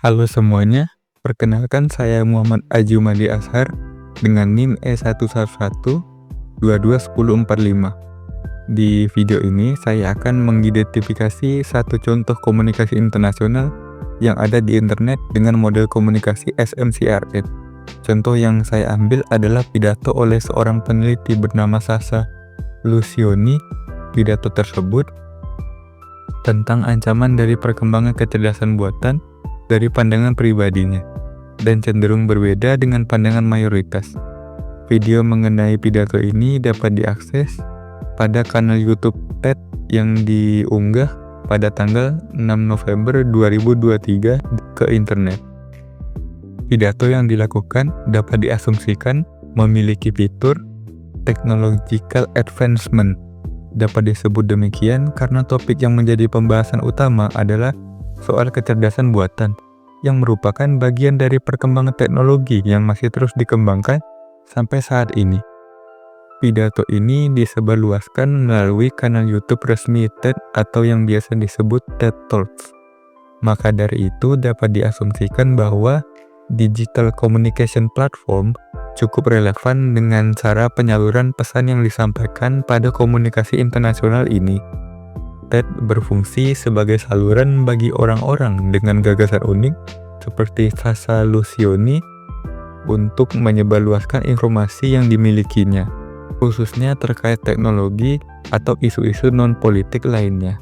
Halo semuanya, perkenalkan saya Muhammad Ajumadi Ashar dengan NIM E111221045. Di video ini saya akan mengidentifikasi satu contoh komunikasi internasional yang ada di internet dengan model komunikasi SMCRN. Contoh yang saya ambil adalah pidato oleh seorang peneliti bernama Sasha Lucioni. Pidato tersebut tentang ancaman dari perkembangan kecerdasan buatan dari pandangan pribadinya, dan cenderung berbeda dengan pandangan mayoritas. Video mengenai pidato ini dapat diakses pada kanal YouTube TED yang diunggah pada tanggal 6 November 2023 ke internet. Pidato yang dilakukan dapat diasumsikan memiliki fitur technological advancement. Dapat disebut demikian karena topik yang menjadi pembahasan utama adalah soal kecerdasan buatan, yang merupakan bagian dari perkembangan teknologi yang masih terus dikembangkan sampai saat ini. Pidato ini disebarluaskan melalui kanal YouTube resmi TED atau yang biasa disebut TED Talks. Maka dari itu dapat diasumsikan bahwa digital communication platform cukup relevan dengan cara penyaluran pesan yang disampaikan pada komunikasi internasional ini. TED berfungsi sebagai saluran bagi orang-orang dengan gagasan unik seperti Sasha Lucioni untuk menyebarluaskan informasi yang dimilikinya, khususnya terkait teknologi atau isu-isu non-politik lainnya.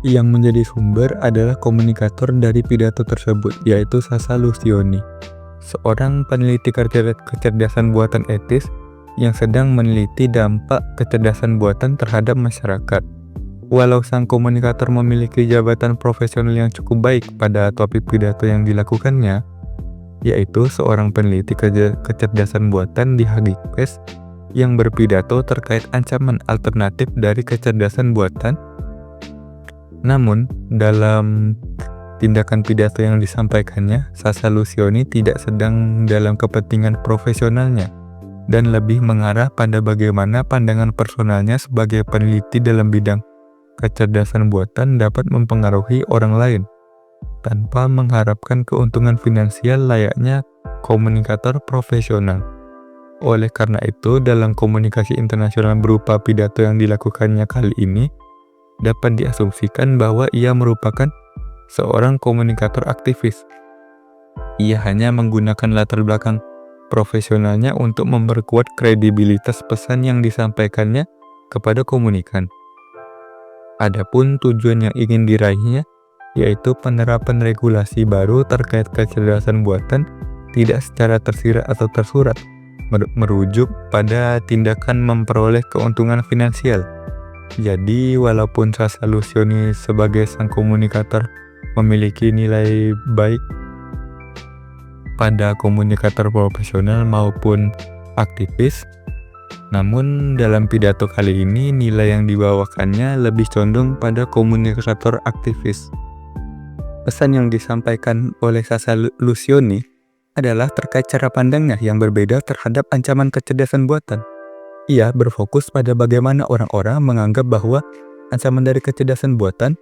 Yang menjadi sumber adalah komunikator dari pidato tersebut, yaitu Sasha Lucioni, seorang peneliti kecerdasan buatan etis yang sedang meneliti dampak kecerdasan buatan terhadap masyarakat. Walau sang komunikator memiliki jabatan profesional yang cukup baik pada topik pidato yang dilakukannya, yaitu seorang peneliti kecerdasan buatan di Hagikpes yang berpidato terkait ancaman alternatif dari kecerdasan buatan. Namun, dalam tindakan pidato yang disampaikannya, Sasha Lucioni tidak sedang dalam kepentingan profesionalnya dan lebih mengarah pada bagaimana pandangan personalnya sebagai peneliti dalam bidang kecerdasan buatan dapat mempengaruhi orang lain tanpa mengharapkan keuntungan finansial layaknya komunikator profesional. Oleh karena itu, dalam komunikasi internasional berupa pidato yang dilakukannya kali ini, dapat diasumsikan bahwa ia merupakan seorang komunikator aktivis. Ia hanya menggunakan latar belakang profesionalnya untuk memperkuat kredibilitas pesan yang disampaikannya kepada komunikan. Adapun tujuan yang ingin diraihnya, yaitu penerapan regulasi baru terkait kecerdasan buatan tidak secara tersirat atau tersurat, merujuk pada tindakan memperoleh keuntungan finansial. Jadi, walaupun Sasha Lucioni sebagai sang komunikator memiliki nilai baik pada komunikator profesional maupun aktivis, namun dalam pidato kali ini nilai yang dibawakannya lebih condong pada komunikator aktivis. Pesan yang disampaikan oleh Sasha Lucioni adalah terkait cara pandangnya yang berbeda terhadap ancaman kecerdasan buatan. Ia berfokus pada bagaimana orang-orang menganggap bahwa ancaman dari kecerdasan buatan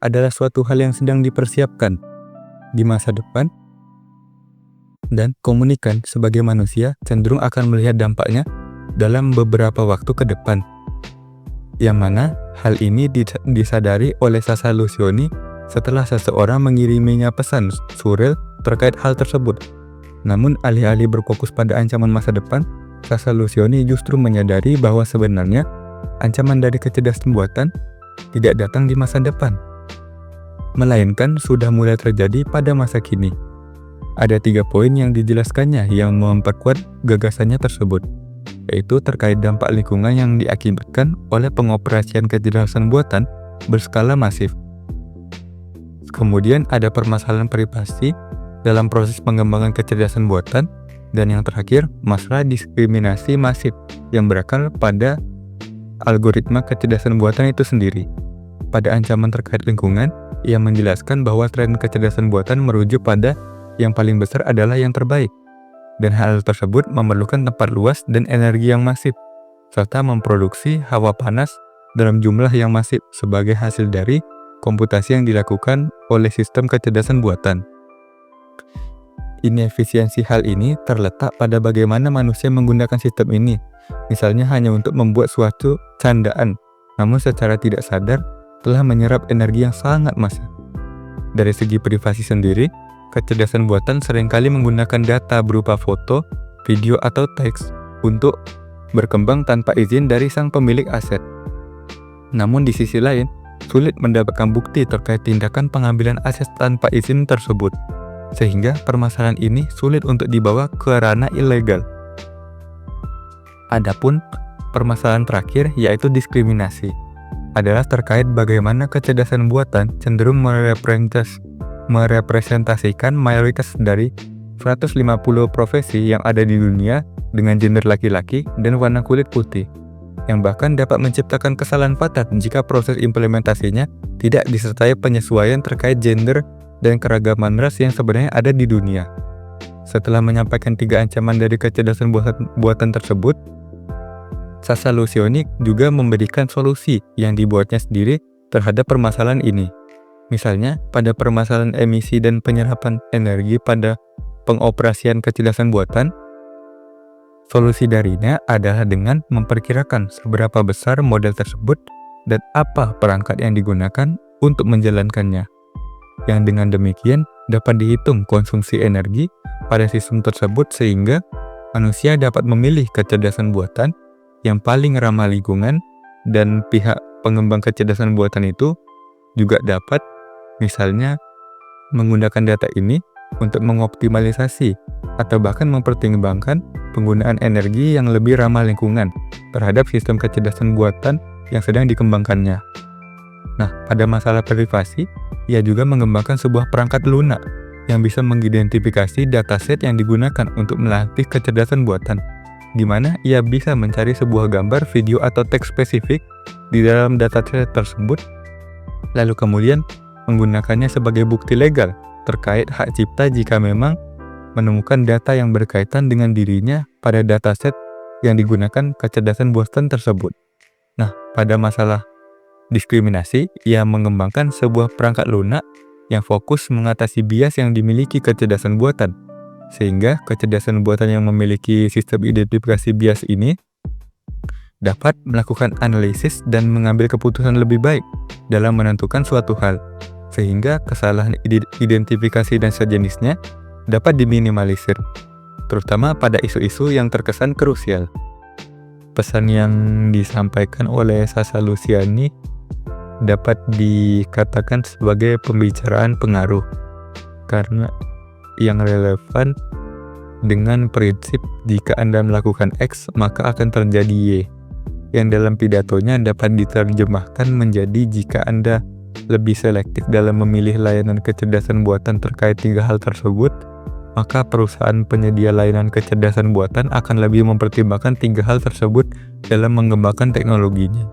adalah suatu hal yang sedang dipersiapkan di masa depan, dan komunikan sebagai manusia cenderung akan melihat dampaknya dalam beberapa waktu ke depan. Yang mana hal ini disadari oleh Sasha Lucioni setelah seseorang mengiriminya pesan surel terkait hal tersebut. Namun alih-alih berfokus pada ancaman masa depan, Sasha Lucioni justru menyadari bahwa sebenarnya ancaman dari kecerdasan buatan tidak datang di masa depan, melainkan sudah mulai terjadi pada masa kini. Ada 3 poin yang dijelaskannya yang memperkuat gagasannya tersebut, yaitu terkait dampak lingkungan yang diakibatkan oleh pengoperasian kecerdasan buatan berskala masif. Kemudian ada permasalahan privasi dalam proses pengembangan kecerdasan buatan, dan yang terakhir, masalah diskriminasi masif yang berakar pada algoritma kecerdasan buatan itu sendiri. Pada ancaman terkait lingkungan, ia menjelaskan bahwa tren kecerdasan buatan merujuk pada yang paling besar adalah yang terbaik, dan hal tersebut memerlukan tempat luas dan energi yang masif, serta memproduksi hawa panas dalam jumlah yang masif sebagai hasil dari komputasi yang dilakukan oleh sistem kecerdasan buatan. Inefisiensi hal ini terletak pada bagaimana manusia menggunakan sistem ini, misalnya hanya untuk membuat suatu candaan, namun secara tidak sadar telah menyerap energi yang sangat massive. Dari segi privasi sendiri, kecerdasan buatan seringkali menggunakan data berupa foto, video, atau teks untuk berkembang tanpa izin dari sang pemilik aset. Namun di sisi lain, sulit mendapatkan bukti terkait tindakan pengambilan aset tanpa izin tersebut, sehingga permasalahan ini sulit untuk dibawa ke ranah ilegal. Adapun permasalahan terakhir, yaitu diskriminasi, adalah terkait bagaimana kecerdasan buatan cenderung merepresentasikan mayoritas dari 150 profesi yang ada di dunia dengan gender laki-laki dan warna kulit putih, yang bahkan dapat menciptakan kesalahan fatal jika proses implementasinya tidak disertai penyesuaian terkait gender dan keragaman ras yang sebenarnya ada di dunia. Setelah menyampaikan 3 ancaman dari kecerdasan buatan tersebut, Sasa Lucioni juga memberikan solusi yang dibuatnya sendiri terhadap permasalahan ini. Misalnya, pada permasalahan emisi dan penyerapan energi pada pengoperasian kecerdasan buatan, solusi darinya adalah dengan memperkirakan seberapa besar model tersebut dan apa perangkat yang digunakan untuk menjalankannya. Yang dengan demikian dapat dihitung konsumsi energi pada sistem tersebut sehingga manusia dapat memilih kecerdasan buatan yang paling ramah lingkungan, dan pihak pengembang kecerdasan buatan itu juga dapat misalnya menggunakan data ini untuk mengoptimalisasi atau bahkan mempertimbangkan penggunaan energi yang lebih ramah lingkungan terhadap sistem kecerdasan buatan yang sedang dikembangkannya. Nah, pada masalah privasi, ia juga mengembangkan sebuah perangkat lunak yang bisa mengidentifikasi dataset yang digunakan untuk melatih kecerdasan buatan, di mana ia bisa mencari sebuah gambar, video, atau teks spesifik di dalam dataset tersebut, lalu kemudian menggunakannya sebagai bukti legal terkait hak cipta jika memang menemukan data yang berkaitan dengan dirinya pada dataset yang digunakan kecerdasan buatan tersebut. Nah, pada masalah diskriminasi, ia mengembangkan sebuah perangkat lunak yang fokus mengatasi bias yang dimiliki kecerdasan buatan, sehingga kecerdasan buatan yang memiliki sistem identifikasi bias ini dapat melakukan analisis dan mengambil keputusan lebih baik dalam menentukan suatu hal, sehingga kesalahan identifikasi dan sejenisnya dapat diminimalisir, terutama pada isu-isu yang terkesan krusial. Pesan yang disampaikan oleh Sasa Lucioni dapat dikatakan sebagai pembicaraan pengaruh, karena yang relevan dengan prinsip jika Anda melakukan X maka akan terjadi Y, yang dalam pidatonya dapat diterjemahkan menjadi jika Anda lebih selektif dalam memilih layanan kecerdasan buatan terkait 3 hal tersebut, maka perusahaan penyedia layanan kecerdasan buatan akan lebih mempertimbangkan 3 hal tersebut dalam mengembangkan teknologinya.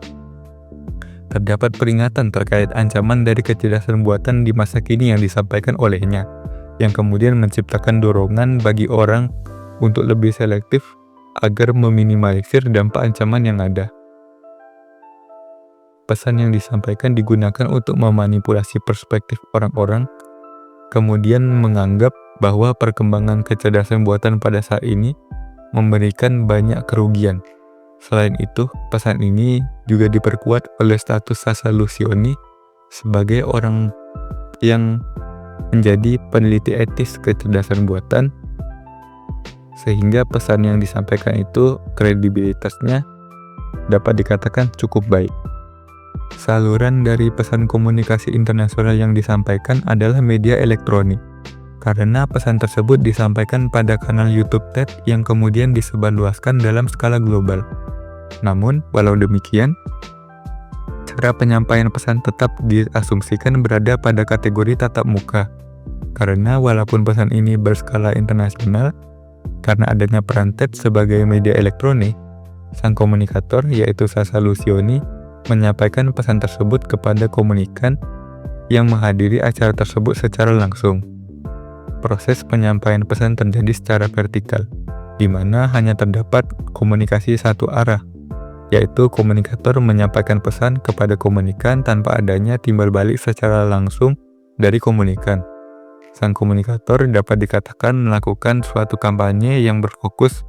Terdapat peringatan terkait ancaman dari kecerdasan buatan di masa kini yang disampaikan olehnya, yang kemudian menciptakan dorongan bagi orang untuk lebih selektif agar meminimalisir dampak ancaman yang ada. Pesan yang disampaikan digunakan untuk memanipulasi perspektif orang-orang, kemudian menganggap bahwa perkembangan kecerdasan buatan pada saat ini memberikan banyak kerugian. Selain itu, pesan ini juga diperkuat oleh status Sasa Lucioni sebagai orang yang menjadi peneliti etis kecerdasan buatan, sehingga pesan yang disampaikan itu kredibilitasnya dapat dikatakan cukup baik. Saluran dari pesan komunikasi internasional yang disampaikan adalah media elektronik, karena pesan tersebut disampaikan pada kanal YouTube TED yang kemudian disebarluaskan dalam skala global. Namun, walau demikian, cara penyampaian pesan tetap diasumsikan berada pada kategori tatap muka, karena walaupun pesan ini berskala internasional, karena adanya peran TED sebagai media elektronik, sang komunikator yaitu Sasa Lucioni menyampaikan pesan tersebut kepada komunikan yang menghadiri acara tersebut secara langsung. Proses penyampaian pesan terjadi secara vertikal, di mana hanya terdapat komunikasi satu arah, yaitu komunikator menyampaikan pesan kepada komunikan tanpa adanya timbal balik secara langsung dari komunikan. Sang komunikator dapat dikatakan melakukan suatu kampanye yang berfokus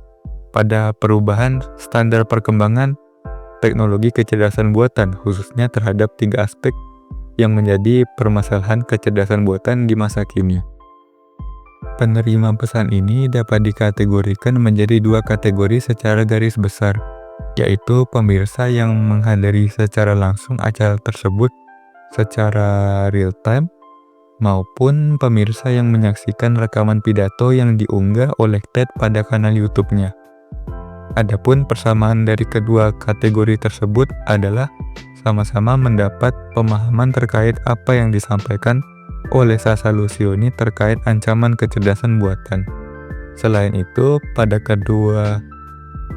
pada perubahan standar perkembangan teknologi kecerdasan buatan, khususnya terhadap 3 aspek yang menjadi permasalahan kecerdasan buatan di masa kini. Penerima pesan ini dapat dikategorikan menjadi 2 kategori secara garis besar, yaitu pemirsa yang menghadiri secara langsung acara tersebut secara real time, maupun pemirsa yang menyaksikan rekaman pidato yang diunggah oleh TED pada kanal YouTube-nya. Adapun persamaan dari kedua kategori tersebut adalah sama-sama mendapat pemahaman terkait apa yang disampaikan oleh Sasa Lucioni terkait ancaman kecerdasan buatan. Selain itu, pada kedua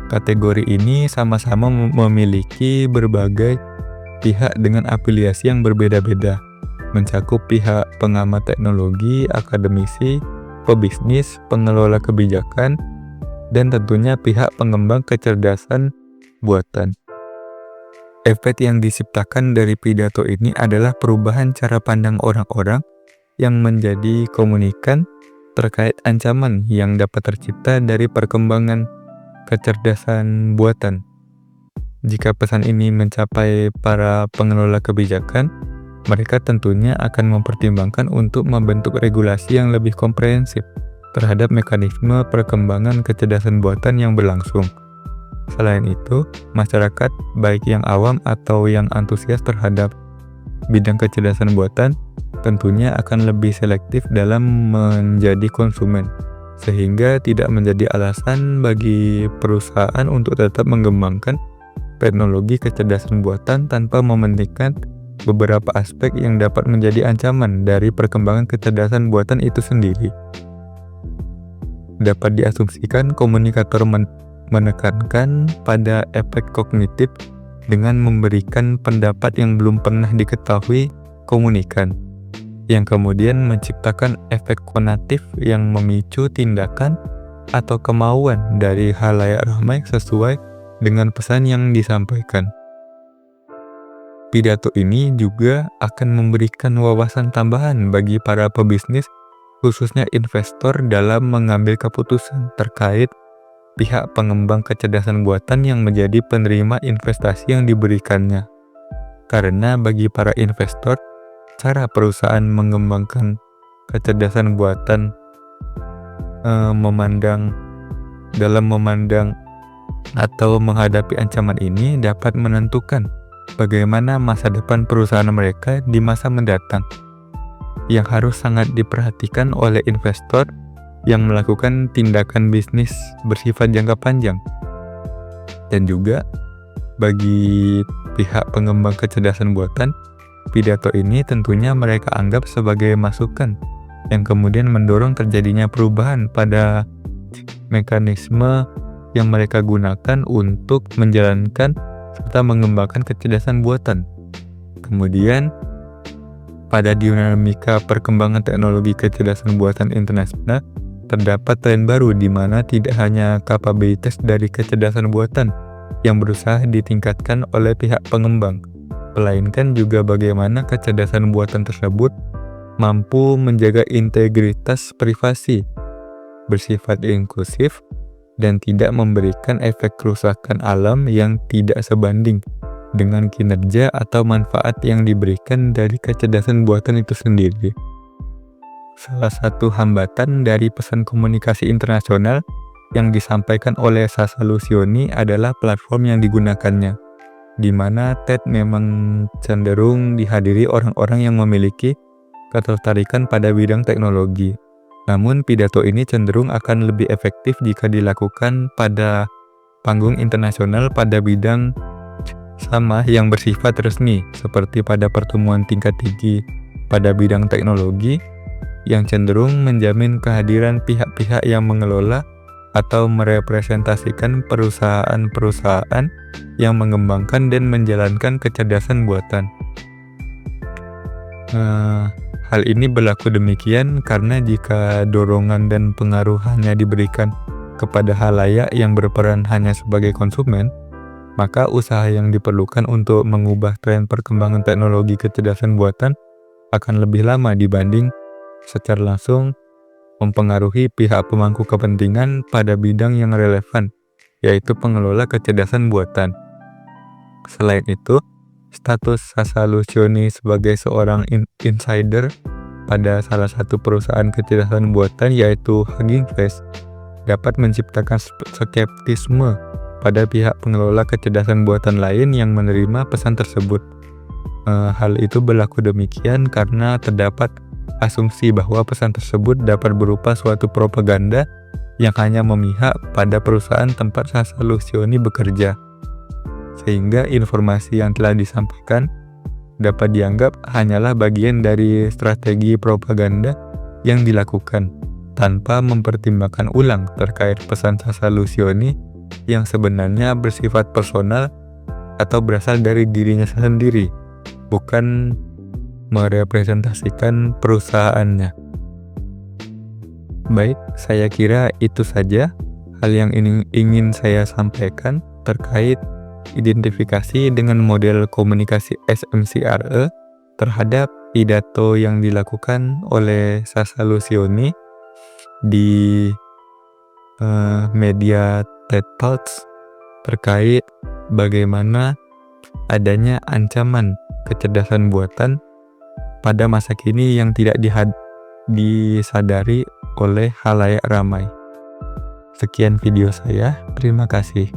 kategori ini sama-sama memiliki berbagai pihak dengan afiliasi yang berbeda-beda, mencakup pihak pengamat teknologi, akademisi, pebisnis, pengelola kebijakan, dan tentunya pihak pengembang kecerdasan buatan. Efek yang diciptakan dari pidato ini adalah perubahan cara pandang orang-orang yang menjadi komunikan terkait ancaman yang dapat tercipta dari perkembangan kecerdasan buatan. Jika pesan ini mencapai para pengelola kebijakan, mereka tentunya akan mempertimbangkan untuk membentuk regulasi yang lebih komprehensif terhadap mekanisme perkembangan kecerdasan buatan yang berlangsung. Selain itu, masyarakat, baik yang awam atau yang antusias terhadap bidang kecerdasan buatan, tentunya akan lebih selektif dalam menjadi konsumen, sehingga tidak menjadi alasan bagi perusahaan untuk tetap mengembangkan teknologi kecerdasan buatan tanpa mementingkan beberapa aspek yang dapat menjadi ancaman dari perkembangan kecerdasan buatan itu sendiri. Dapat diasumsikan komunikator menekankan pada efek kognitif dengan memberikan pendapat yang belum pernah diketahui komunikan, yang kemudian menciptakan efek konatif yang memicu tindakan atau kemauan dari khalayak ramai sesuai dengan pesan yang disampaikan. Pidato ini juga akan memberikan wawasan tambahan bagi para pebisnis, khususnya investor, dalam mengambil keputusan terkait pihak pengembang kecerdasan buatan yang menjadi penerima investasi yang diberikannya. Karena bagi para investor, cara perusahaan mengembangkan kecerdasan buatan memandang atau menghadapi ancaman ini dapat menentukan bagaimana masa depan perusahaan mereka di masa mendatang, yang harus sangat diperhatikan oleh investor yang melakukan tindakan bisnis bersifat jangka panjang. Dan juga bagi pihak pengembang kecerdasan buatan, pidato ini tentunya mereka anggap sebagai masukan yang kemudian mendorong terjadinya perubahan pada mekanisme yang mereka gunakan untuk menjalankan serta mengembangkan kecerdasan buatan. Kemudian, pada dinamika perkembangan teknologi kecerdasan buatan internasional, terdapat tren baru di mana tidak hanya kapabilitas dari kecerdasan buatan yang berusaha ditingkatkan oleh pihak pengembang, melainkan juga bagaimana kecerdasan buatan tersebut mampu menjaga integritas privasi, bersifat inklusif, dan tidak memberikan efek kerusakan alam yang tidak sebanding dengan kinerja atau manfaat yang diberikan dari kecerdasan buatan itu sendiri. Salah satu hambatan dari pesan komunikasi internasional yang disampaikan oleh Sasa Lucioni adalah platform yang digunakannya, di mana TED memang cenderung dihadiri orang-orang yang memiliki ketertarikan pada bidang teknologi. Namun pidato ini cenderung akan lebih efektif jika dilakukan pada panggung internasional pada bidang sama yang bersifat resmi, seperti pada pertemuan tingkat tinggi pada bidang teknologi, yang cenderung menjamin kehadiran pihak-pihak yang mengelola atau merepresentasikan perusahaan-perusahaan yang mengembangkan dan menjalankan kecerdasan buatan. Hal ini berlaku demikian karena jika dorongan dan pengaruh hanya diberikan kepada khalayak yang berperan hanya sebagai konsumen, maka usaha yang diperlukan untuk mengubah tren perkembangan teknologi kecerdasan buatan akan lebih lama dibanding secara langsung mempengaruhi pihak pemangku kepentingan pada bidang yang relevan, yaitu pengelola kecerdasan buatan. Selain itu, status Sasha Lucioni sebagai seorang insider pada salah satu perusahaan kecerdasan buatan yaitu Hugging Face dapat menciptakan skeptisme pada pihak pengelola kecerdasan buatan lain yang menerima pesan tersebut. Hal itu berlaku demikian karena terdapat asumsi bahwa pesan tersebut dapat berupa suatu propaganda yang hanya memihak pada perusahaan tempat Sasha Lucioni bekerja, sehingga informasi yang telah disampaikan dapat dianggap hanyalah bagian dari strategi propaganda yang dilakukan tanpa mempertimbangkan ulang terkait pesan Sasha Lucioni yang sebenarnya bersifat personal atau berasal dari dirinya sendiri, bukan merepresentasikan perusahaannya. Baik, saya kira itu saja hal yang ingin saya sampaikan terkait identifikasi dengan model komunikasi SMCRE terhadap pidato yang dilakukan oleh Sasha Lucioni di media TED Talks terkait bagaimana adanya ancaman kecerdasan buatan pada masa kini yang tidak disadari oleh khalayak ramai. Sekian video saya, terima kasih.